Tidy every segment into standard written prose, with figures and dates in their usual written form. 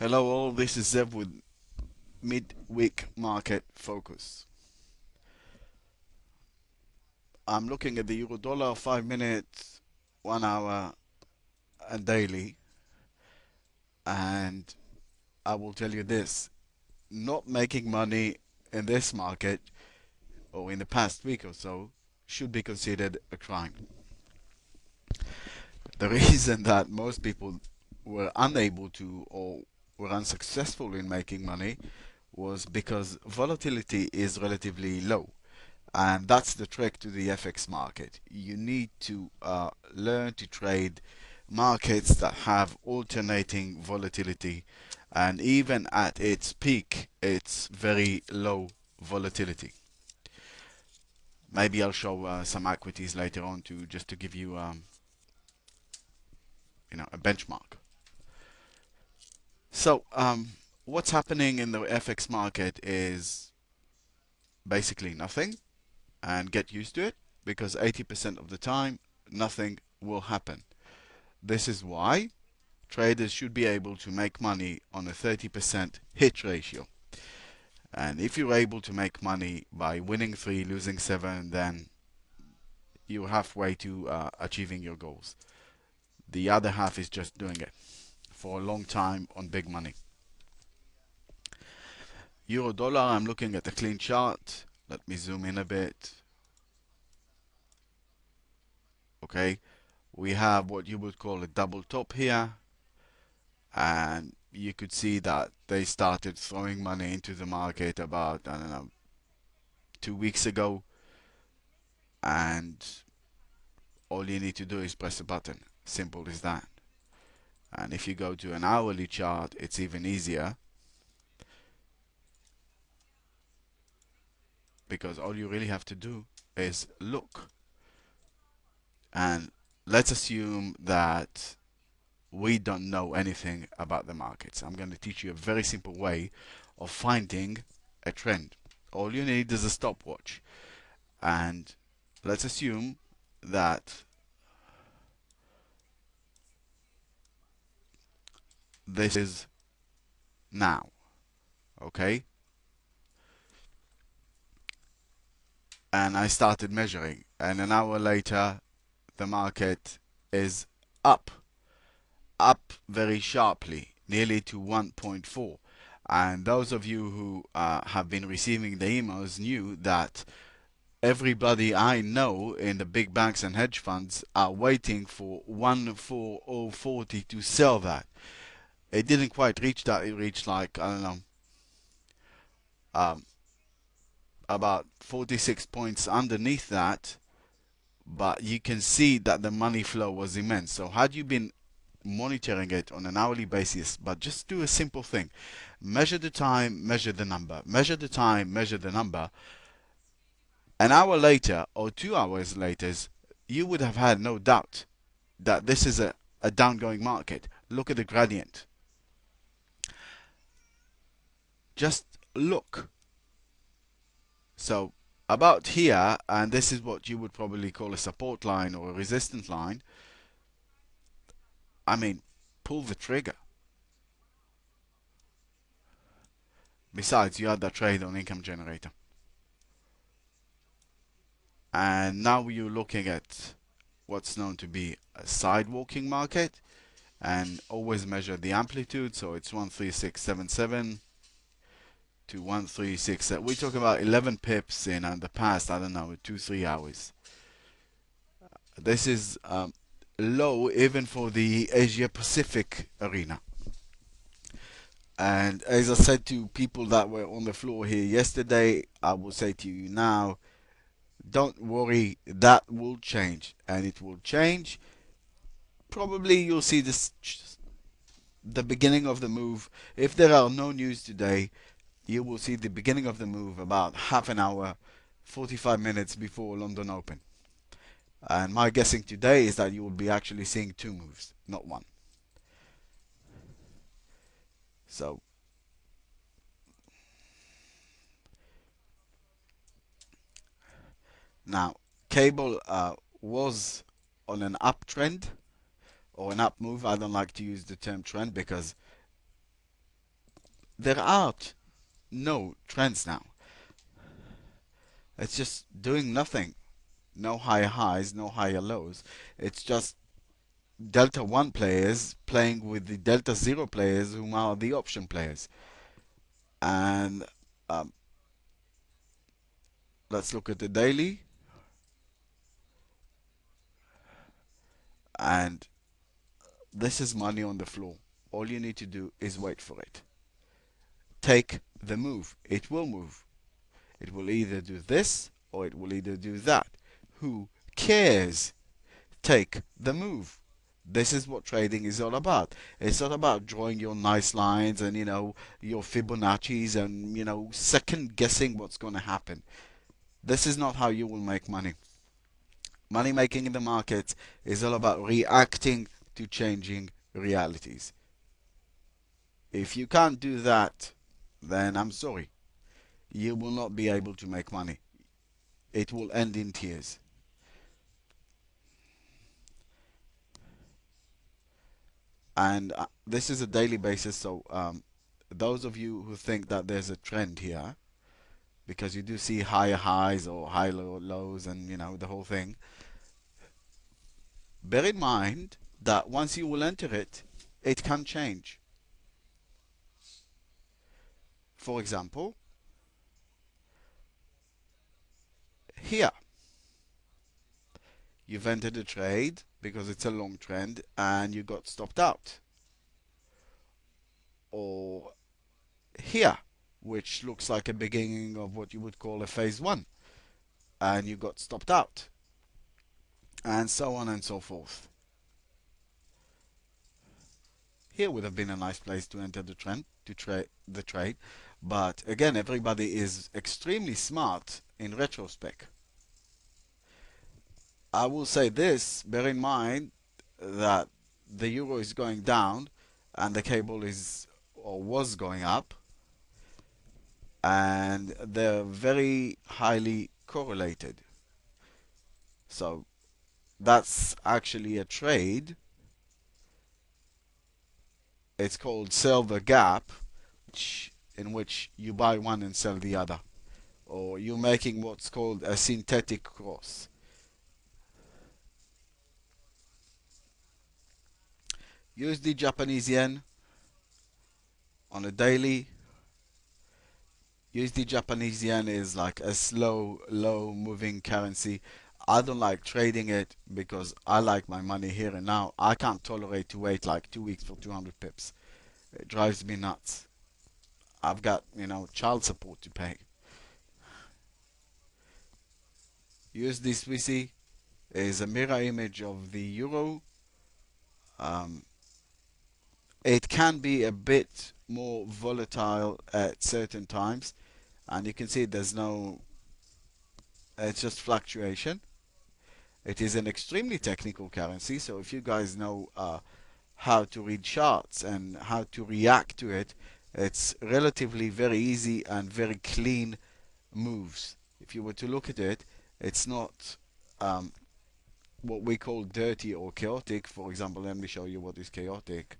Hello all, this is Zev with midweek market focus. I'm looking at the euro dollar 5 minutes, 1 hour and daily, and I will tell you this, not making money in this market or in the past week or so should be considered a crime. The reason that most people were unable to or were unsuccessful in making money was because volatility is relatively low. And that's the trick to the FX market. You need to learn to trade markets that have alternating volatility, and even at its peak, it's very low volatility. Maybe I'll show some equities later on to just to give you, a benchmark. So, what's happening in the FX market is basically nothing, and get used to it because 80% of the time, nothing will happen. This is why traders should be able to make money on a 30% hit ratio. And if you're able to make money by winning 3, losing 7, then you're halfway to achieving your goals. The other half is just doing it for a long time on big money. Euro dollar, I'm looking at a clean chart. Let me zoom in a bit. Okay, we have what you would call a double top here, and you could see that they started throwing money into the market about, I don't know, 2 weeks ago, and all you need to do is press a button. Simple as that. And if you go to an hourly chart, it's even easier, because all you really have to do is look. And let's assume that we don't know anything about the markets. I'm going to teach you a very simple way of finding a trend. All you need is a stopwatch. And let's assume that this is now. Okay? And I started measuring, and an hour later the market is up very sharply, nearly to 1.4. And those of you who have been receiving the emails knew that everybody I know in the big banks and hedge funds are waiting for 14040 to sell that. It didn't quite reach that. It reached, like, I don't know, um, about 46 points underneath that, but you can see that the money flow was immense. So had you been monitoring it on an hourly basis, but just do a simple thing: measure the time, measure the number, measure the time, measure the number. An hour later or 2 hours later, you would have had no doubt that this is a downgoing market. Look at the gradient. Just look. So about here, and this is what you would probably call a support line or a resistance line. I mean, pull the trigger. Besides, you had that trade on income generator. And now you're looking at what's known to be a sidewalking market, and always measure the amplitude. So it's 13677 to 136. We're talking about 11 pips in the past, I don't know, 2-3 hours. This is low even for the Asia Pacific arena. And as I said to people that were on the floor here yesterday, I will say to you now, don't worry, that will change, and it will change. Probably you'll see this, the beginning of the move. If there are no news today, you will see the beginning of the move about half an hour, 45 minutes before London Open. And my guessing today is that you will be actually seeing 2 moves, not 1. So now, cable was on an uptrend or an up move. I don't like to use the term trend because there are no trends now. It's just doing nothing. No higher highs, no higher lows. It's just Delta 1 players playing with the Delta 0 players whom are the option players. And um, let's look at the daily. And this is money on the floor. All you need to do is wait for it. Take the move. It will move. It will either do this or it will either do that. Who cares? Take the move. This is what trading is all about. It's not about drawing your nice lines and your Fibonacci's and second guessing what's going to happen. This is not how you will make money. Money making in the market is all about reacting to changing realities. If you can't do that, then I'm sorry. You will not be able to make money. It will end in tears. And this is a daily basis, so those of you who think that there's a trend here, because you do see higher highs or high lows and the whole thing, bear in mind that once you will enter it, it can change. For example, here you've entered a trade because it's a long trend and you got stopped out. Or here, which looks like a beginning of what you would call a phase one, and you got stopped out, and so on and so forth. Here would have been a nice place to enter the trend, to trade the trade, but again, everybody is extremely smart in retrospect. I will say this, bear in mind that the euro is going down and the cable is or was going up, and they're very highly correlated. So that's actually a trade. It's called sell the gap, in which you buy one and sell the other, or you're making what's called a synthetic cross. Use the Japanese yen on a daily. USD Japanese yen is like a slow, low moving currency. I don't like trading it because I like my money here and now. I can't tolerate to wait like 2 weeks for 200 pips. It drives me nuts. I've got, child support to pay. USD Swissy is a mirror image of the euro. Um, it can be a bit more volatile at certain times, and you can see there's no, it's just fluctuation. It is an extremely technical currency, so if you guys know how to read charts and how to react to it, it's relatively very easy and very clean moves. If you were to look at it, it's not what we call dirty or chaotic. For example, let me show you what is chaotic.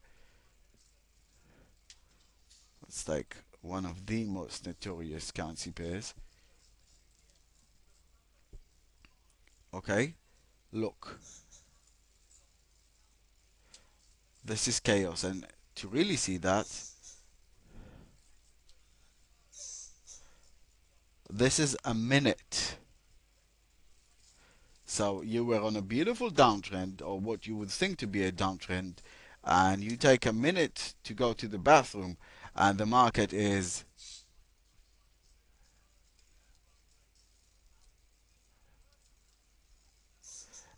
Let's take one of the most notorious currency pairs. Okay, look. This is chaos, and to really see that, this is a minute. So you were on a beautiful downtrend, or what you would think to be a downtrend, and you take a minute to go to the bathroom, and the market is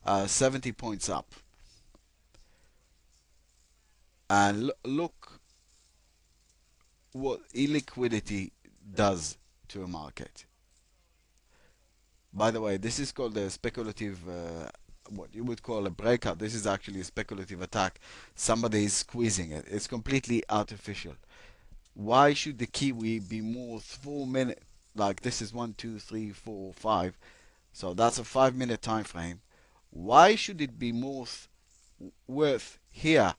70 points up. And look what illiquidity does to a market. By the way, this is called a speculative, what you would call a breakout. This is actually a speculative attack. Somebody is squeezing it. It's completely artificial. Why should the Kiwi be more 4 minute? Like this is 1, 2, 3, 4, 5. So that's a 5 minute time frame. Why should it be more worth here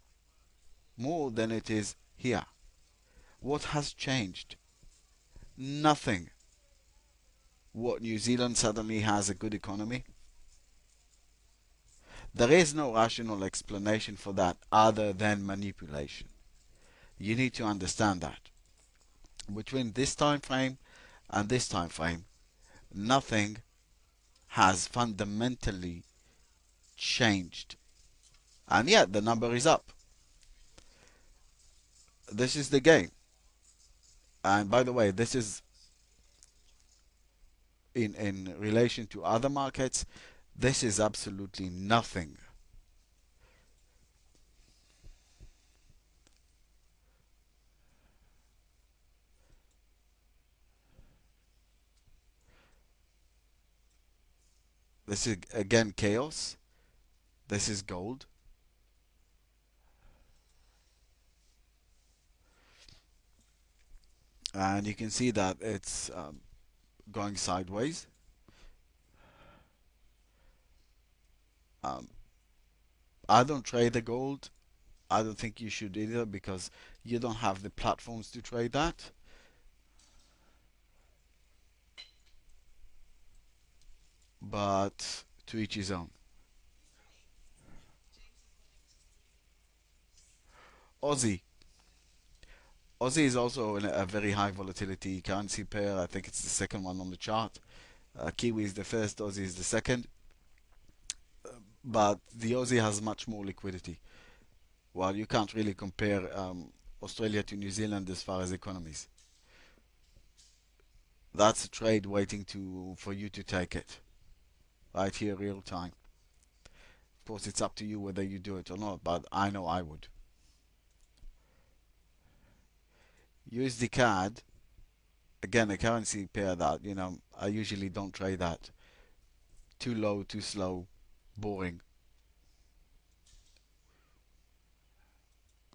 more than it is here? What has changed? Nothing. What, New Zealand suddenly has a good economy? There is no rational explanation for that other than manipulation. You need to understand that. Between this time frame and this time frame, nothing has fundamentally changed. And yet the number is up. This is the game. And by the way, this is in relation to other markets, this is absolutely nothing. This is again chaos. This is gold. And you can see that it's going sideways. Um, I don't trade the gold. I don't think you should either because you don't have the platforms to trade that. But to each his own. Aussie. Aussie is also in a very high volatility currency pair. I think it's the second one on the chart. Kiwi is the first, Aussie is the second. But the Aussie has much more liquidity. Well, you can't really compare Australia to New Zealand as far as economies. That's a trade waiting to for you to take it right here, real time. Of course, it's up to you whether you do it or not, but I know I would. USD CAD, again, a currency pair that I usually don't trade that. Too low, too slow, boring.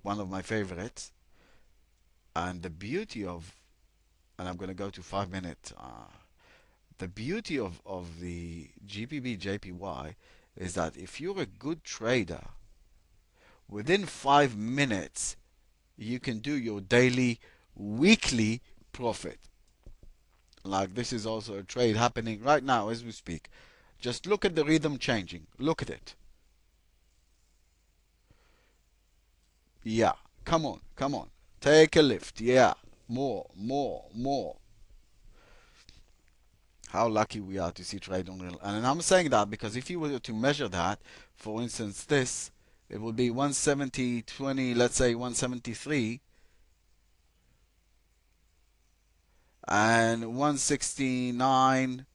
One of my favorites. And the beauty of, and I'm going to go to 5 minutes. The beauty of the GBP JPY is that if you're a good trader, within 5 minutes, you can do your daily, weekly profit. Like this is also a trade happening right now as we speak. Just look at the rhythm changing. Look at it. Yeah. Come on. Come on. Take a lift. Yeah. More. More. More. How lucky we are to see trade on real. And I'm saying that because if you were to measure that, for instance, this, it would be 170.20, let's say 173, and 169,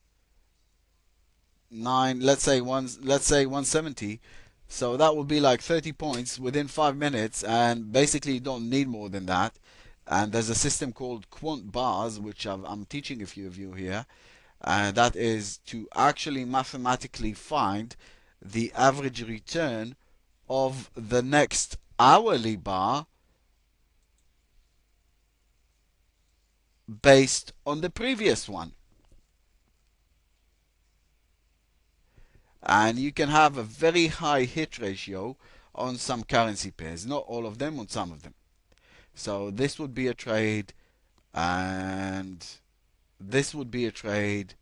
9, let's say 170. So that would be like 30 points within 5 minutes, and basically you don't need more than that. And there's a system called quant bars, which I'm teaching a few of you here, and that is to actually mathematically find the average return of the next hourly bar based on the previous one. And you can have a very high hit ratio on some currency pairs, not all of them, on some of them. So this would be a trade, and this would be a trade,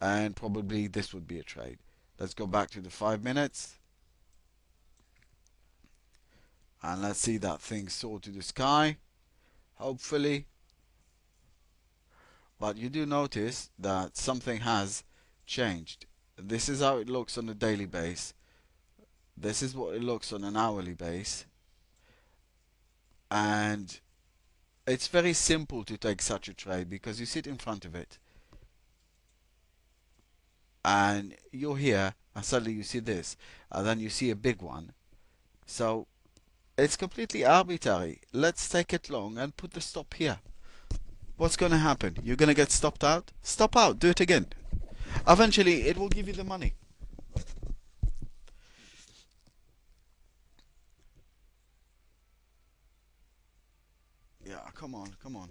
and probably this would be a trade. Let's go back to the 5 minutes, and let's see that thing soar to the sky, hopefully. But you do notice that something has changed. This is how it looks on a daily base. This is what it looks on an hourly base. And it's very simple to take such a trade because you sit in front of it and you're here and suddenly you see this and then you see a big one. So it's completely arbitrary. Let's take it long and put the stop here. What's going to happen? You're going to get stopped out? Stop out. Do it again. Eventually it will give you the money. Yeah, come on, come on.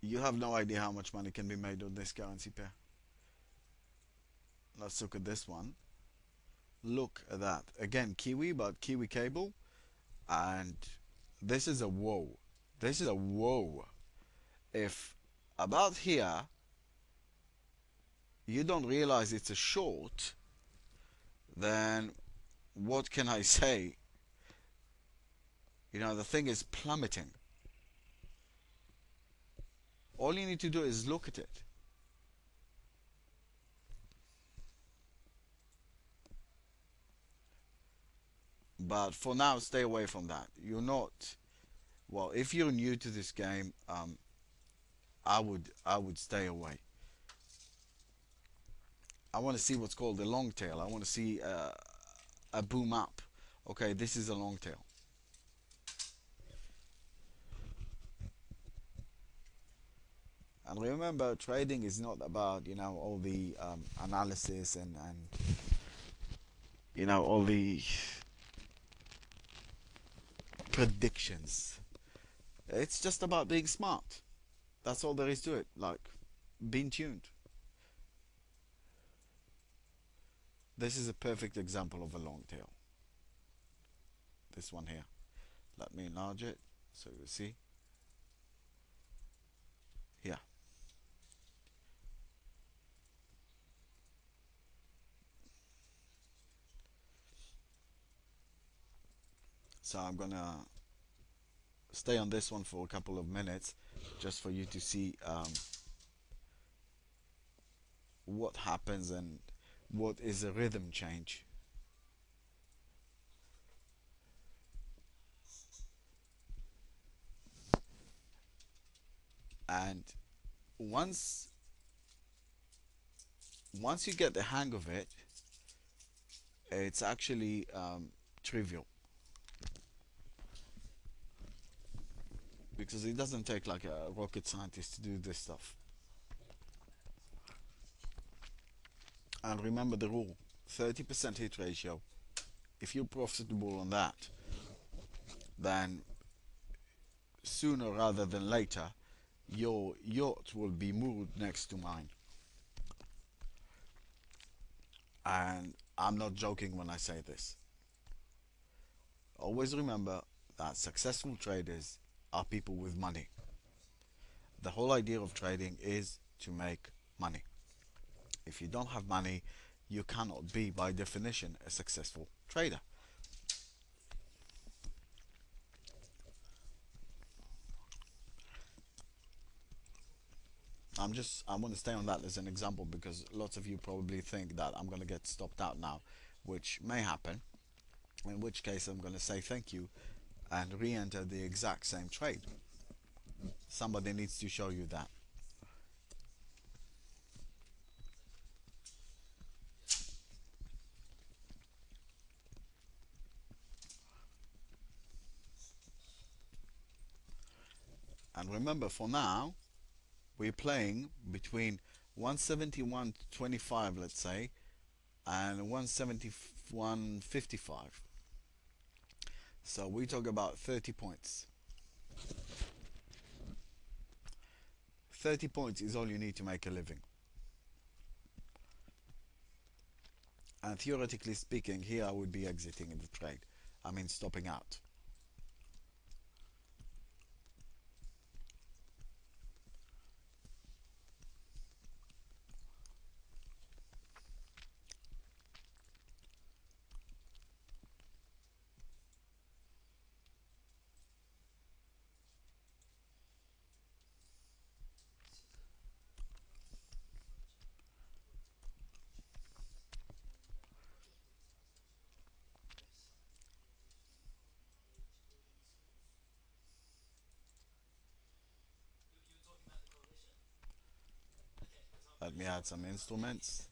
You have no idea how much money can be made on this currency pair. Let's look at this one. Look at that. Again, Kiwi, but Kiwi cable. And this is a whoa. This is a whoa. If about here you don't realize it's a short, then what can I say? The thing is plummeting. All you need to do is look at it. But for now, stay away from that. You're not, well, if you're new to this game, I would stay away. I want to see what's called a long tail. I want to see a boom up. Okay, this is a long tail. And remember, trading is not about all the analysis and all the predictions. It's just about being smart. That's all there is to it. Like being tuned. This is a perfect example of a long tail. This one here. Let me enlarge it so you see. Yeah. So I'm gonna stay on this one for a couple of minutes just for you to see what happens and what is a rhythm change. And once once you get the hang of it, it's actually trivial because it doesn't take like a rocket scientist to do this stuff. And remember the rule: 30% hit ratio. If you're profitable on that, then sooner rather than later, your yacht will be moored next to mine. And I'm not joking when I say this. Always remember that successful traders are people with money. The whole idea of trading is to make money. If you don't have money, you cannot be, by definition, a successful trader. I want to stay on that as an example because lots of you probably think that I'm going to get stopped out now, which may happen, in which case I'm going to say thank you and re-enter the exact same trade. Somebody needs to show you that. And remember, for now, we're playing between 171.25, let's say, and 171.55. So we talk about 30 points. 30 points is all you need to make a living. And theoretically speaking, here I would be exiting in the trade. I mean, stopping out. Let me add some instruments.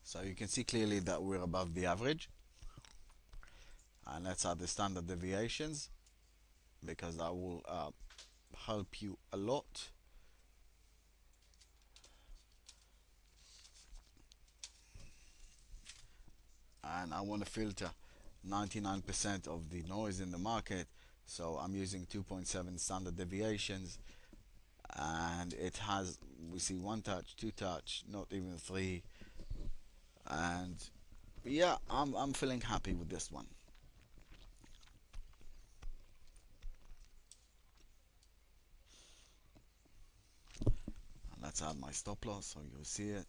So you can see clearly that we're above the average. And let's add the standard deviations because that will help you a lot. and I want to filter 99% of the noise in the market, so I'm using 2.7 standard deviations, and it has, we see one touch, two touch, not even three, and yeah, I'm feeling happy with this one. Let's add my stop loss so you'll see it.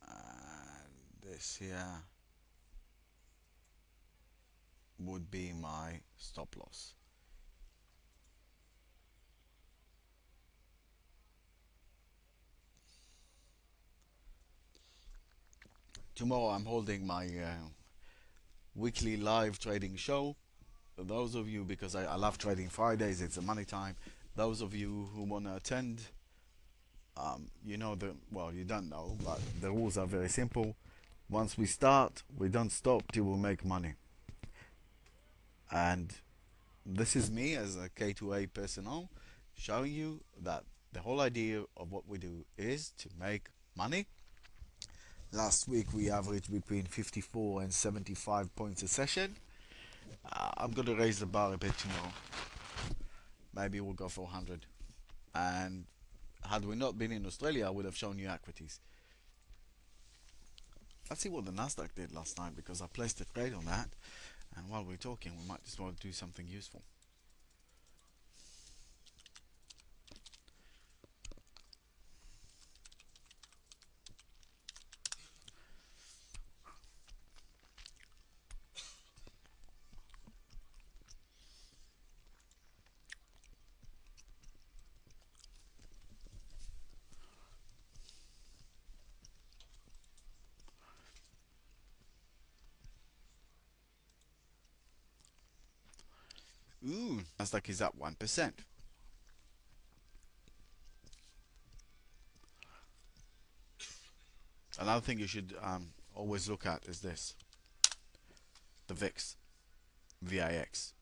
And this here would be my stop loss. Tomorrow I'm holding my weekly live trading show. For those of you, because I love trading Fridays, it's a money time. Those of you who want to attend, you know the, well, you don't know, but the rules are very simple. Once we start, we don't stop till we make money. And this is me as a K2A personnel showing you that the whole idea of what we do is to make money. Last week we averaged between 54 and 75 points a session. I'm gonna raise the bar a bit tomorrow. Maybe we'll go for 100. And had we not been in Australia, I would have shown you equities. Let's see what the Nasdaq did last night, because I placed a trade on that. And while we're talking, we might just want to do something useful. Ooh, Nasdaq is up 1%. Another thing you should always look at is this: the VIX, VIX.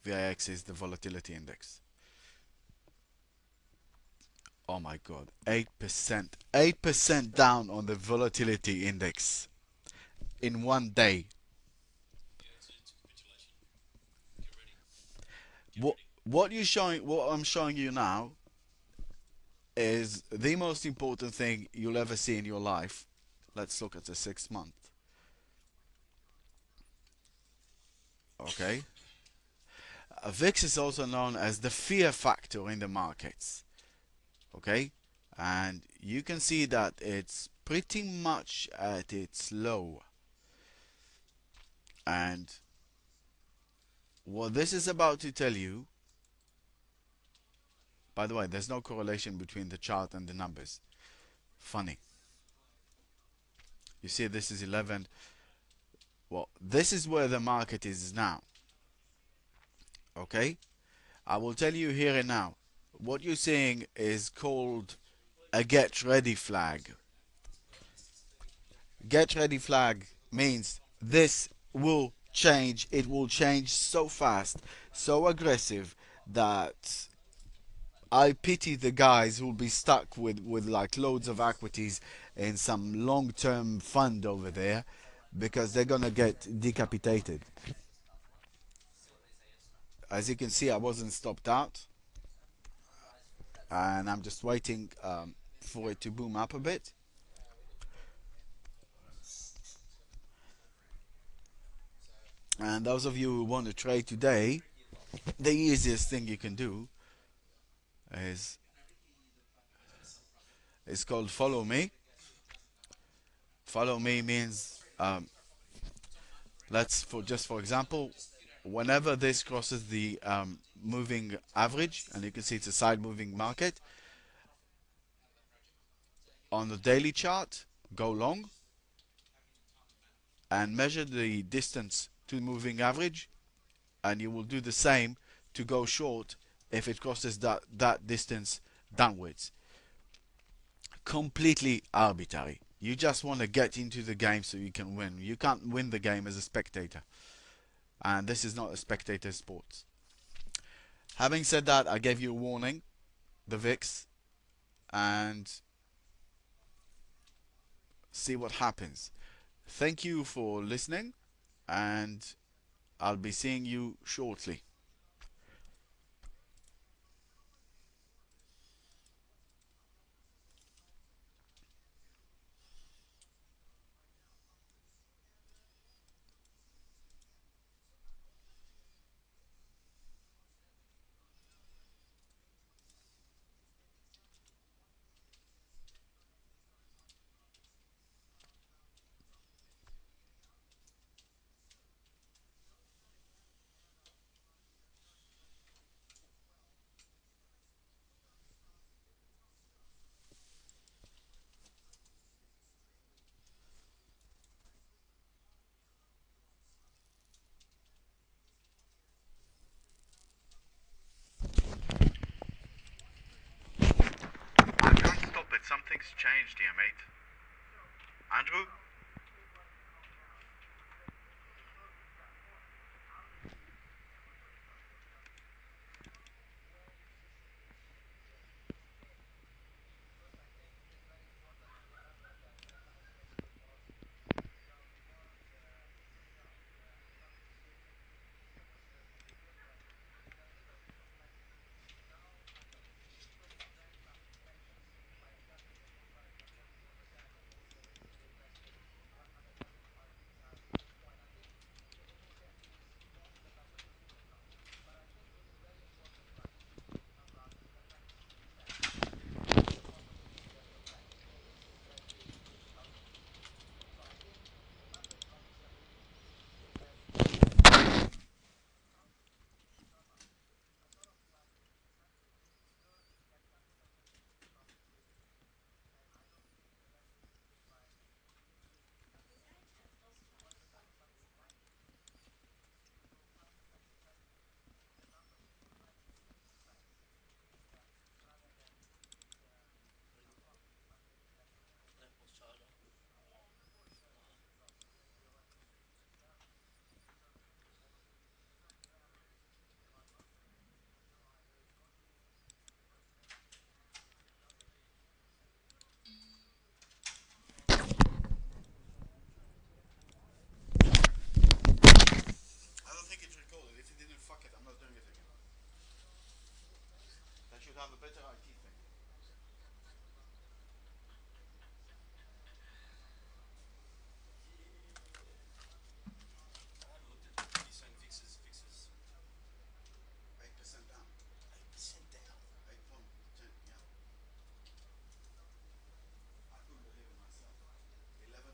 VIX is the volatility index. Oh my god, 8%. 8% down on the volatility index in one day. What I'm showing you now is the most important thing you'll ever see in your life. Let's look at the 6 month. Okay. VIX is also known as the fear factor in the markets. Okay. And you can see that it's pretty much at its low. And what this is about to tell you, by the way, there's no correlation between the chart and the numbers. Funny. You see, this is 11. Well, this is where the market is now. Okay? I will tell you here and now. What you're seeing is called a get ready flag. Get ready flag means this will change. It will change so fast, so aggressive, that I pity the guys who will be stuck with like loads of equities in some long-term fund over there, because they're gonna get decapitated. As you can see, I wasn't stopped out, and I'm just waiting for it to boom up a bit. And those of you who want to trade today, the easiest thing you can do is it's called follow me. Follow me means let's for just for example, whenever this crosses the moving average, and you can see it's a side moving market, on the daily chart, go long and measure the distance to moving average, and you will do the same to go short if it crosses that distance downwards. Completely arbitrary. You just want to get into the game so you can win. You can't win the game as a spectator, and this is not a spectator sport. Having said that, I gave you a warning, the VIX, and see what happens. Thank you for listening, and I'll be seeing you shortly. I can't stop it. Something's changed here, mate. Andrew? I don't think it's recorded. If it didn't, fuck it. I'm not doing it again. That should have a better IT thing. I haven't looked at it. He's saying fixes 8% down. 8% down. 8.10, yeah. I couldn't believe it myself. 11.9.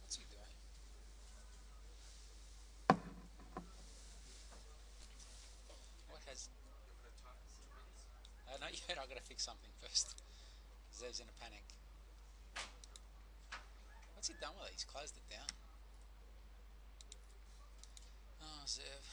What's he doing? What has? Not yet. I've got to fix something first. Zev's in a panic. What's he done with it? He's closed it down. Oh, Zev.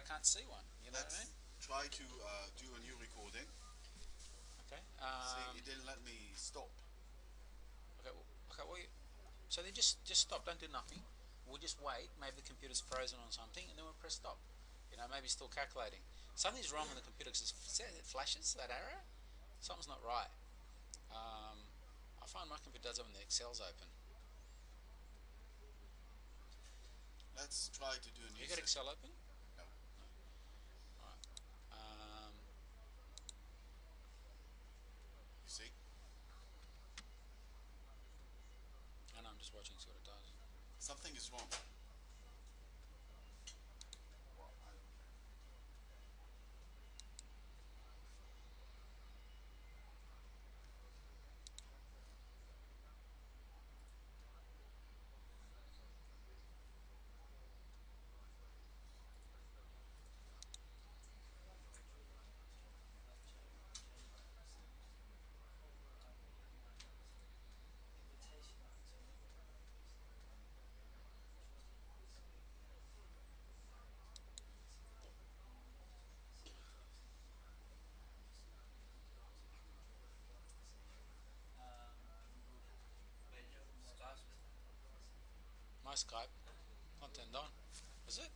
can't see one. You know what I Let's mean? try to do a new recording. Okay. See, it didn't let me stop. Okay. Okay. Well, so then just stop. Don't do nothing. We'll just wait. Maybe the computer's frozen on something, and then we'll press stop. Maybe it's still calculating. Something's wrong with the computer because it flashes that arrow. Something's not right. Um, I find my computer does it when the Excel's open. Let's try to do a new You got session. Excel open? No, No. All right. you see? I know. I'm just watching, see what it does. Something is wrong. Well, I don't care. My Skype not turned on. Is it?